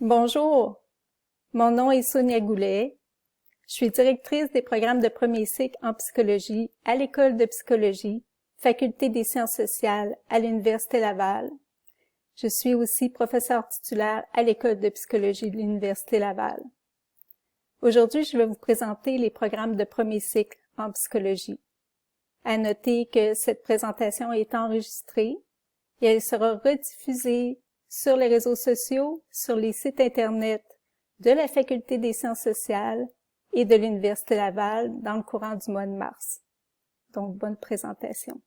Bonjour, mon nom est Sonia Goulet. Je suis directrice des programmes de premier cycle en psychologie à l'École de psychologie, Faculté des sciences sociales à l'Université Laval. Je suis aussi professeure titulaire à l'École de psychologie de l'Université Laval. Aujourd'hui, je vais vous présenter les programmes de premier cycle en psychologie. À noter que cette présentation est enregistrée et elle sera rediffusée sur les réseaux sociaux, sur les sites Internet de la Faculté des sciences sociales et de l'Université Laval dans le courant du mois de mars. Donc, bonne présentation.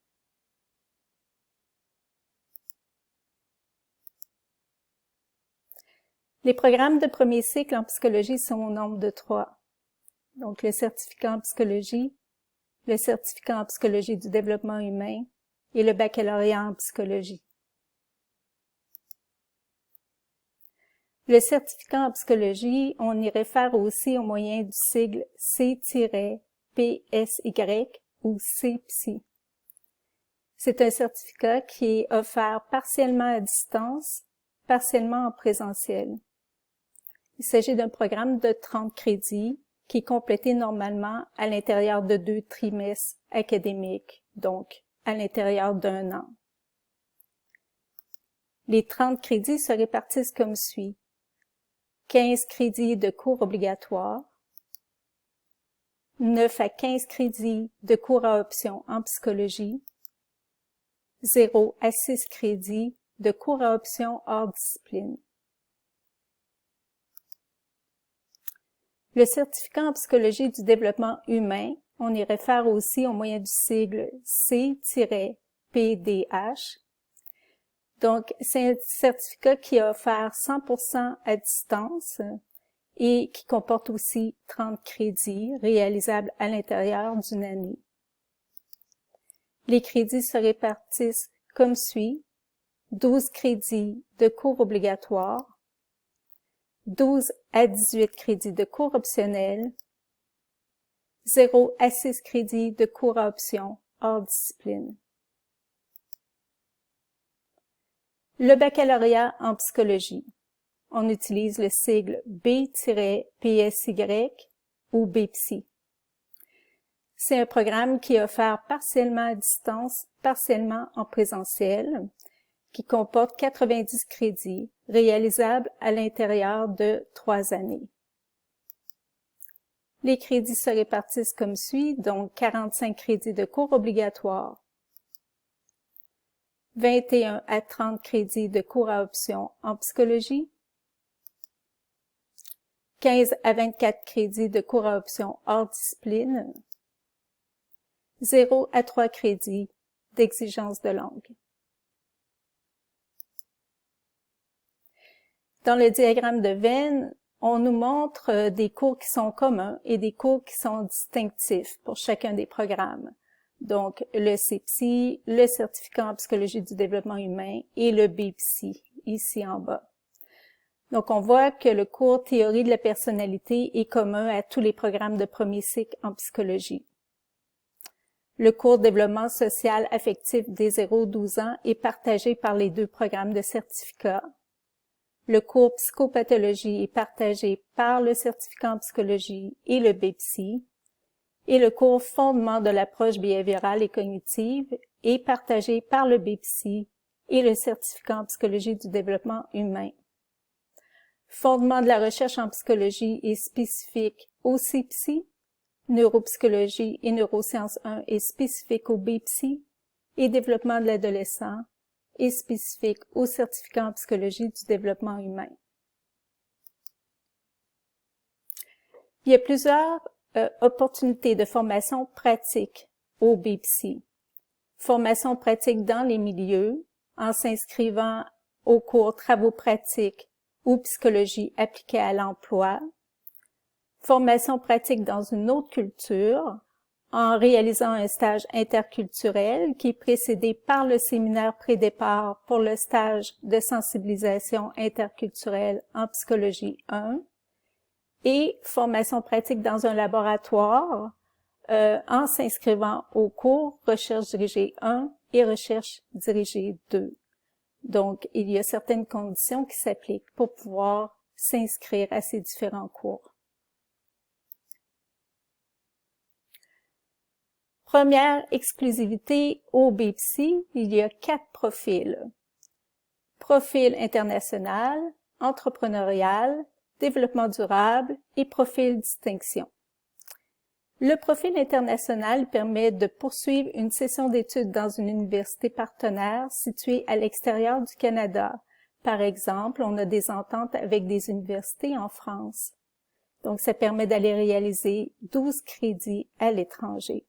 Les programmes de premier cycle en psychologie sont au nombre de 3. Donc, le certificat en psychologie, le certificat en psychologie du développement humain et le baccalauréat en psychologie. Le certificat en psychologie, on y réfère aussi au moyen du sigle C-PSY ou CPSY. C'est un certificat qui est offert partiellement à distance, partiellement en présentiel. Il s'agit d'un programme de 30 crédits qui est complété normalement à l'intérieur de 2 trimestres académiques, donc à l'intérieur d'1 an. Les 30 crédits se répartissent comme suit. 15 crédits de cours obligatoires, 9 à 15 crédits de cours à option en psychologie, 0 à 6 crédits de cours à option hors discipline. Le certificat en psychologie du développement humain, on y réfère aussi au moyen du sigle C-PDH. Donc, c'est un certificat qui est offert 100% à distance et qui comporte aussi 30 crédits réalisables à l'intérieur d'une année. Les crédits se répartissent comme suit. 12 crédits de cours obligatoires, 12 à 18 crédits de cours optionnels, 0 à 6 crédits de cours à option hors discipline. Le baccalauréat en psychologie. On utilise le sigle B-PSY ou BPSY. C'est un programme qui est offert partiellement à distance, partiellement en présentiel, qui comporte 90 crédits réalisables à l'intérieur de 3 années. Les crédits se répartissent comme suit, donc 45 crédits de cours obligatoires, 21 à 30 crédits de cours à option en psychologie, 15 à 24 crédits de cours à option hors discipline, 0 à 3 crédits d'exigence de langue. Dans le diagramme de Venn, on nous montre des cours qui sont communs et des cours qui sont distinctifs pour chacun des programmes. Donc, le CPSY, le certificat en psychologie du développement humain et le BPSY, ici en bas. Donc, on voit que le cours théorie de la personnalité est commun à tous les programmes de premier cycle en psychologie. Le cours développement social affectif des 0-12 ans est partagé par les 2 programmes de certificat. Le cours psychopathologie est partagé par le certificat en psychologie et le BPSY. Et le cours fondement de l'approche behaviorale et cognitive est partagé par le BPSY et le certificat en psychologie du développement humain. Fondement de la recherche en psychologie est spécifique au CPSY, neuropsychologie et neurosciences 1 est spécifique au BPSY et développement de l'adolescent est spécifique au certificat en psychologie du développement humain. Il y a plusieurs opportunités de formation pratique au BPSY. Formation pratique dans les milieux, en s'inscrivant au cours travaux pratiques ou psychologie appliquée à l'emploi. Formation pratique dans une autre culture, en réalisant un stage interculturel qui est précédé par le séminaire pré-départ pour le stage de sensibilisation interculturelle en psychologie 1. Et formation pratique dans un laboratoire en s'inscrivant au cours Recherche dirigée 1 et Recherche dirigée 2. Donc, il y a certaines conditions qui s'appliquent pour pouvoir s'inscrire à ces différents cours. Première exclusivité au BPCI, il y a 4 profils. Profil international, entrepreneurial, développement durable et profil distinction. Le profil international permet de poursuivre une session d'études dans une université partenaire située à l'extérieur du Canada. Par exemple, on a des ententes avec des universités en France. Donc, ça permet d'aller réaliser 12 crédits à l'étranger.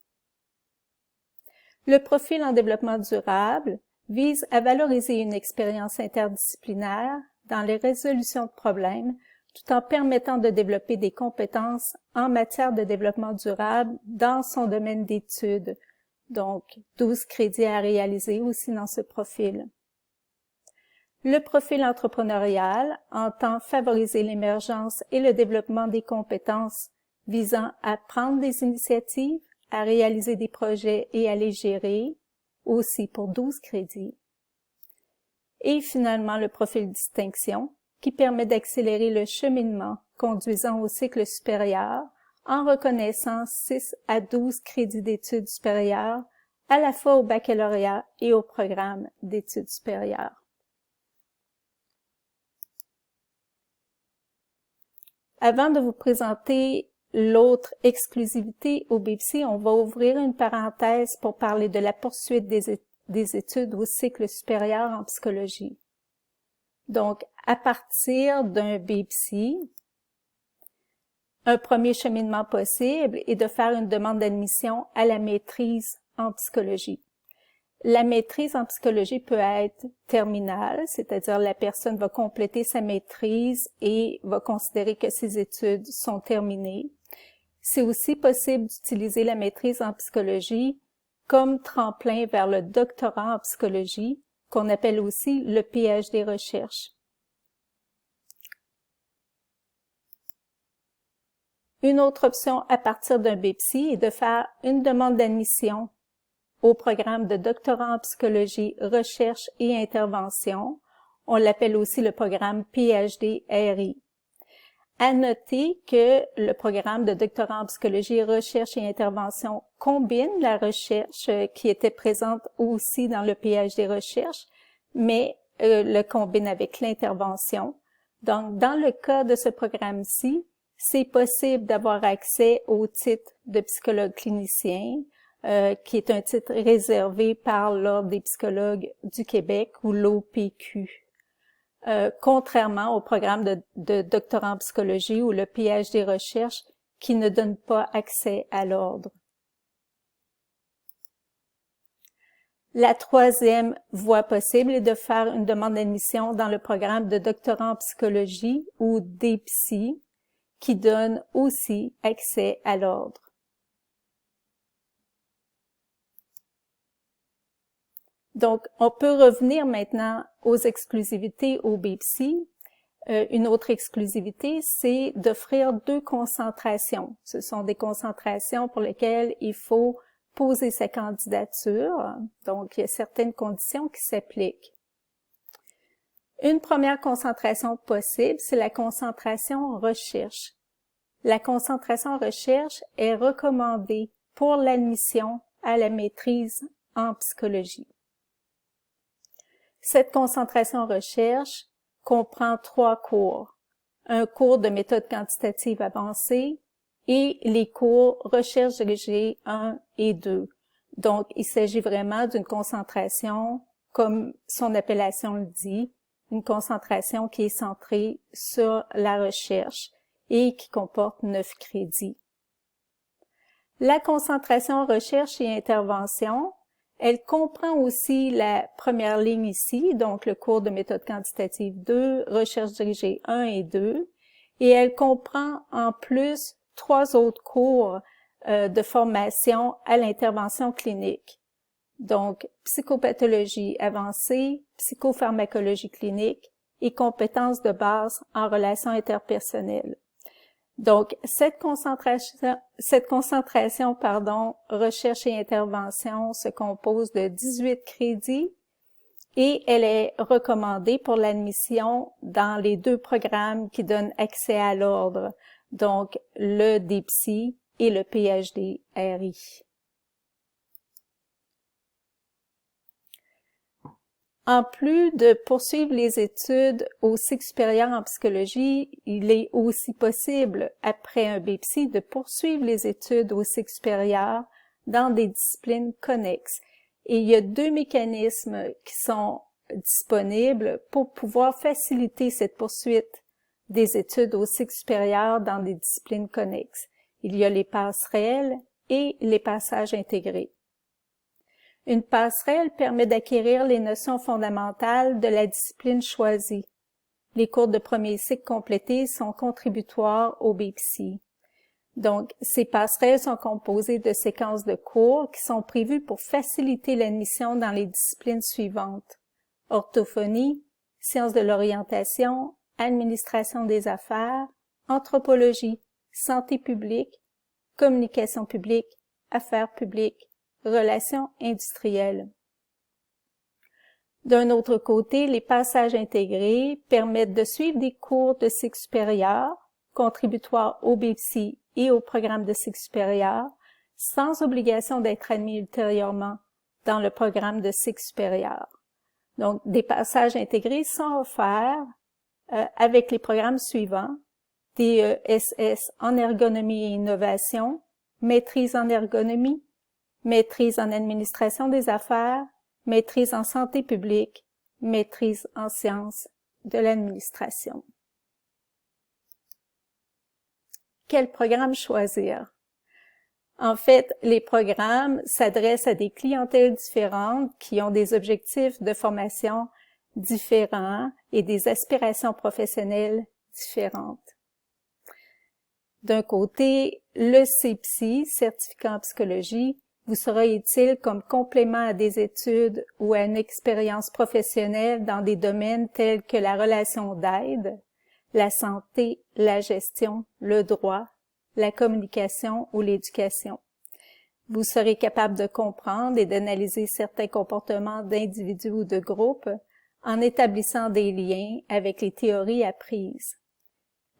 Le profil en développement durable vise à valoriser une expérience interdisciplinaire dans les résolutions de problèmes tout en permettant de développer des compétences en matière de développement durable dans son domaine d'études. Donc, 12 crédits à réaliser aussi dans ce profil. Le profil entrepreneurial entend favoriser l'émergence et le développement des compétences visant à prendre des initiatives, à réaliser des projets et à les gérer, aussi pour 12 crédits. Et finalement, le profil distinction, qui permet d'accélérer le cheminement conduisant au cycle supérieur en reconnaissant 6 à 12 crédits d'études supérieures, à la fois au baccalauréat et au programme d'études supérieures. Avant de vous présenter l'autre exclusivité au BPCI, on va ouvrir une parenthèse pour parler de la poursuite des études au cycle supérieur en psychologie. Donc, à partir d'un BPCI, un premier cheminement possible est de faire une demande d'admission à la maîtrise en psychologie. La maîtrise en psychologie peut être terminale, c'est-à-dire la personne va compléter sa maîtrise et va considérer que ses études sont terminées. C'est aussi possible d'utiliser la maîtrise en psychologie comme tremplin vers le doctorat en psychologie, qu'on appelle aussi le PhD recherche. Une autre option à partir d'un BPCI est de faire une demande d'admission au programme de doctorat en psychologie, recherche et intervention. On l'appelle aussi le programme PhD-RI. À noter que le programme de doctorat en psychologie, recherche et intervention combine la recherche qui était présente aussi dans le PhD recherche, mais le combine avec l'intervention. Donc, dans le cas de ce programme-ci, c'est possible d'avoir accès au titre de psychologue clinicien, qui est un titre réservé par l'Ordre des psychologues du Québec ou l'OPQ. Contrairement au programme de doctorat en psychologie ou le PhD recherche qui ne donne pas accès à l'ordre. La troisième voie possible est de faire une demande d'admission dans le programme de doctorat en psychologie ou DPSY qui donne aussi accès à l'ordre. Donc, on peut revenir maintenant aux exclusivités au BPCI. Une autre exclusivité, c'est d'offrir 2 concentrations. Ce sont des concentrations pour lesquelles il faut poser sa candidature. Donc, il y a certaines conditions qui s'appliquent. Une première concentration possible, c'est la concentration recherche. La concentration recherche est recommandée pour l'admission à la maîtrise en psychologie. Cette concentration recherche comprend 3 cours. Un cours de méthode quantitative avancée et les cours recherche dirigée 1 et 2. Donc, il s'agit vraiment d'une concentration, comme son appellation le dit, une concentration qui est centrée sur la recherche et qui comporte 9 crédits. La concentration recherche et intervention, elle comprend aussi la première ligne ici, donc le cours de méthode quantitative 2, recherche dirigée 1 et 2, et elle comprend en plus 3 autres cours de formation à l'intervention clinique. Donc, psychopathologie avancée, psychopharmacologie clinique et compétences de base en relations interpersonnelles. Donc, cette concentration, recherche et intervention se compose de 18 crédits et elle est recommandée pour l'admission dans les 2 programmes qui donnent accès à l'ordre, donc le DPSI et le PhD-RI. En plus de poursuivre les études au cycle supérieur en psychologie, il est aussi possible, après un BPSI, de poursuivre les études au cycle supérieur dans des disciplines connexes. Et il y a 2 mécanismes qui sont disponibles pour pouvoir faciliter cette poursuite des études au cycle supérieur dans des disciplines connexes. Il y a les passerelles et les passages intégrés. Une passerelle permet d'acquérir les notions fondamentales de la discipline choisie. Les cours de premier cycle complétés sont contributoires au BPSI. Donc, ces passerelles sont composées de séquences de cours qui sont prévues pour faciliter l'admission dans les disciplines suivantes: orthophonie, sciences de l'orientation, administration des affaires, anthropologie, santé publique, communication publique, affaires publiques, relations industrielles. D'un autre côté, les passages intégrés permettent de suivre des cours de cycle supérieur, contributoires au BPSI et au programme de cycle supérieur, sans obligation d'être admis ultérieurement dans le programme de cycle supérieur. Donc, des passages intégrés sont offerts avec les programmes suivants: DESS en ergonomie et innovation, maîtrise en ergonomie, maîtrise en administration des affaires, maîtrise en santé publique, maîtrise en sciences de l'administration. Quel programme choisir? En fait, les programmes s'adressent à des clientèles différentes qui ont des objectifs de formation différents et des aspirations professionnelles différentes. D'un côté, le CPSI, certificat en psychologie, vous sera utile comme complément à des études ou à une expérience professionnelle dans des domaines tels que la relation d'aide, la santé, la gestion, le droit, la communication ou l'éducation. Vous serez capable de comprendre et d'analyser certains comportements d'individus ou de groupes en établissant des liens avec les théories apprises.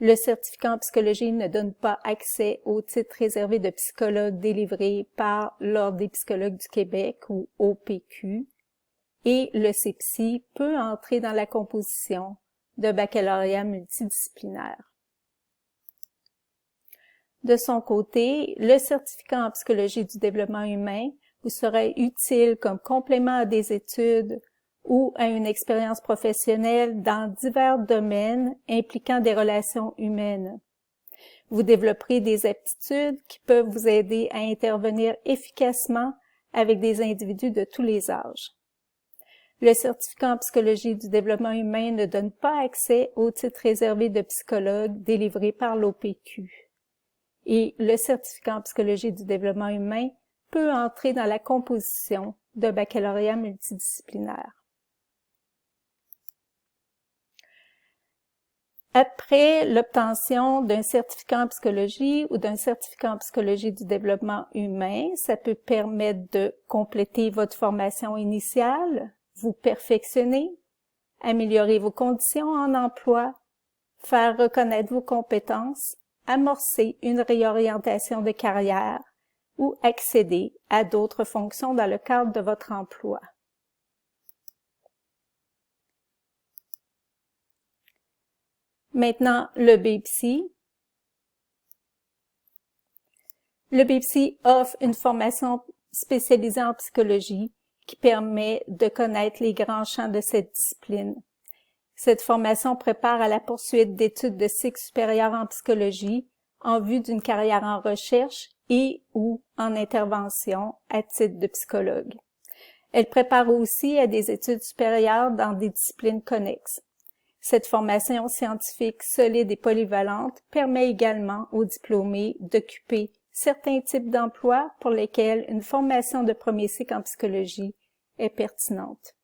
Le certificat en psychologie ne donne pas accès au titre réservé de psychologue délivré par l'Ordre des psychologues du Québec ou OPQ, et le CPSI peut entrer dans la composition de baccalauréat multidisciplinaire. De son côté, le certificat en psychologie du développement humain vous sera utile comme complément à des études ou à une expérience professionnelle dans divers domaines impliquant des relations humaines. Vous développerez des aptitudes qui peuvent vous aider à intervenir efficacement avec des individus de tous les âges. Le certificat en psychologie du développement humain ne donne pas accès au titre réservé de psychologue délivré par l'OPQ. Et le certificat en psychologie du développement humain peut entrer dans la composition de baccalauréat multidisciplinaire. Après l'obtention d'un certificat en psychologie ou d'un certificat en psychologie du développement humain, ça peut permettre de compléter votre formation initiale, vous perfectionner, améliorer vos conditions en emploi, faire reconnaître vos compétences, amorcer une réorientation de carrière ou accéder à d'autres fonctions dans le cadre de votre emploi. Maintenant, le BPSI. Le BPSI offre une formation spécialisée en psychologie qui permet de connaître les grands champs de cette discipline. Cette formation prépare à la poursuite d'études de cycle supérieur en psychologie en vue d'une carrière en recherche et ou en intervention à titre de psychologue. Elle prépare aussi à des études supérieures dans des disciplines connexes. Cette formation scientifique solide et polyvalente permet également aux diplômés d'occuper certains types d'emplois pour lesquels une formation de premier cycle en psychologie est pertinente.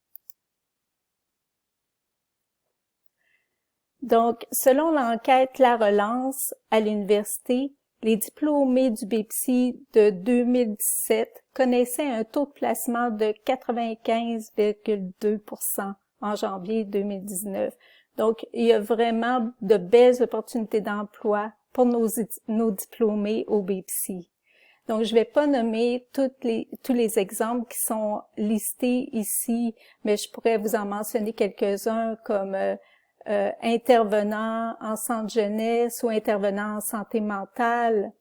Donc, selon l'enquête La Relance à l'université, les diplômés du BEPSI de 2017 connaissaient un taux de placement de 95,2% en janvier 2019. Donc, il y a vraiment de belles opportunités d'emploi pour nos diplômés au BEPSI. Donc, je vais pas nommer tous les exemples qui sont listés ici, mais je pourrais vous en mentionner quelques-uns comme intervenant en centre jeunesse ou intervenant en santé mentale,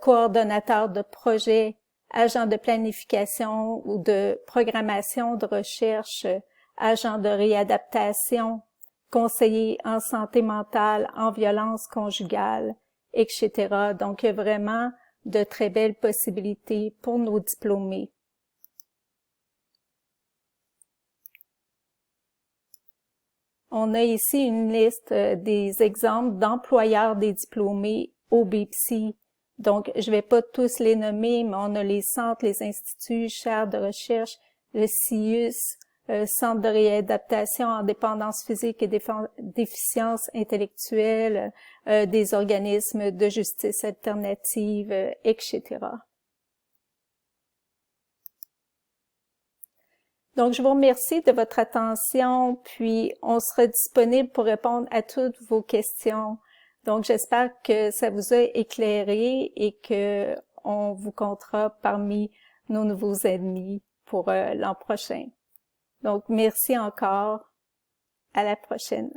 coordonnateur de projet, agent de planification ou de programmation de recherche, agent de réadaptation, conseiller en santé mentale, en violence conjugale, etc. Donc, il y a vraiment de très belles possibilités pour nos diplômés. On a ici une liste des exemples d'employeurs des diplômés au BEPSI. Donc, je ne vais pas tous les nommer, mais on a les centres, les instituts, chaires de recherche, le CIUS, Centre de réadaptation en dépendance physique et déficience intellectuelle, des organismes de justice alternative, etc. Donc, je vous remercie de votre attention, puis on sera disponible pour répondre à toutes vos questions. Donc, j'espère que ça vous a éclairé et que on vous comptera parmi nos nouveaux ennemis pour l'an prochain. Donc, merci encore. À la prochaine.